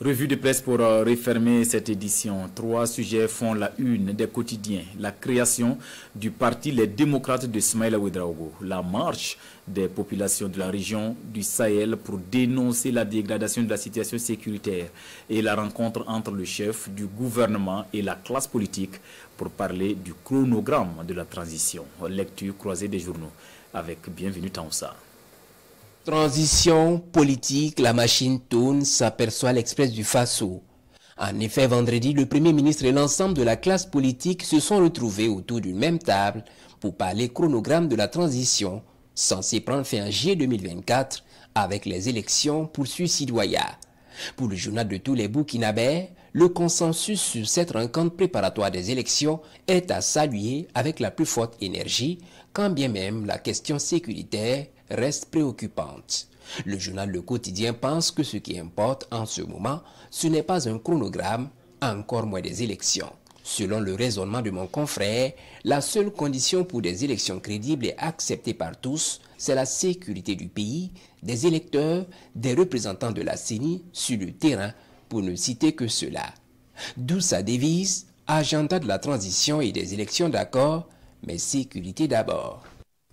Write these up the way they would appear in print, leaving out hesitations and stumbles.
Revue de presse pour refermer cette édition. 3 sujets font la une des quotidiens. La création du parti Les Démocrates de Ismaïla Ouedraogo. La marche des populations de la région du Sahel pour dénoncer la dégradation de la situation sécuritaire. Et la rencontre entre le chef du gouvernement et la classe politique pour parler du chronogramme de la transition. Lecture croisée des journaux avec Bienvenue Taoussa. Transition politique, la machine tourne, s'aperçoit l'Express du Faso. En effet, vendredi, le Premier ministre et l'ensemble de la classe politique se sont retrouvés autour d'une même table pour parler chronogramme de la transition, censé prendre fin en juillet 2024 avec les élections poursuivies citoyennes. Pour le journal de tous les Burkinabés, le consensus sur cette rencontre préparatoire des élections est à saluer avec la plus forte énergie, quand bien même la question sécuritaire reste préoccupante. Le journal Le Quotidien pense que ce qui importe en ce moment, ce n'est pas un chronogramme, encore moins des élections. Selon le raisonnement de mon confrère, la seule condition pour des élections crédibles et acceptées par tous, c'est la sécurité du pays, des électeurs, des représentants de la CENI sur le terrain, pour ne citer que cela. D'où sa devise, agenda de la transition et des élections d'accord, mais sécurité d'abord.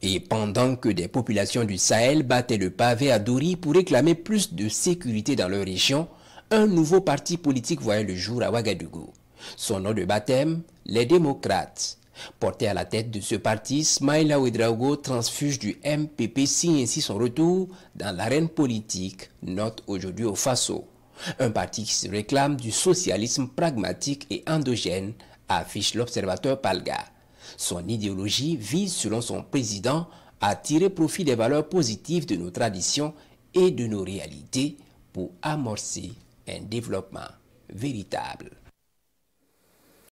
Et pendant que des populations du Sahel battaient le pavé à Dori pour réclamer plus de sécurité dans leur région, un nouveau parti politique voyait le jour à Ouagadougou. Son nom de baptême, les Démocrates. Porté à la tête de ce parti, Ismaïla Ouedraogo, transfuge du MPP, signe ainsi son retour dans l'arène politique, note aujourd'hui au Faso. Un parti qui se réclame du socialisme pragmatique et endogène, affiche l'observateur Palga. Son idéologie vise, selon son président, à tirer profit des valeurs positives de nos traditions et de nos réalités pour amorcer un développement véritable.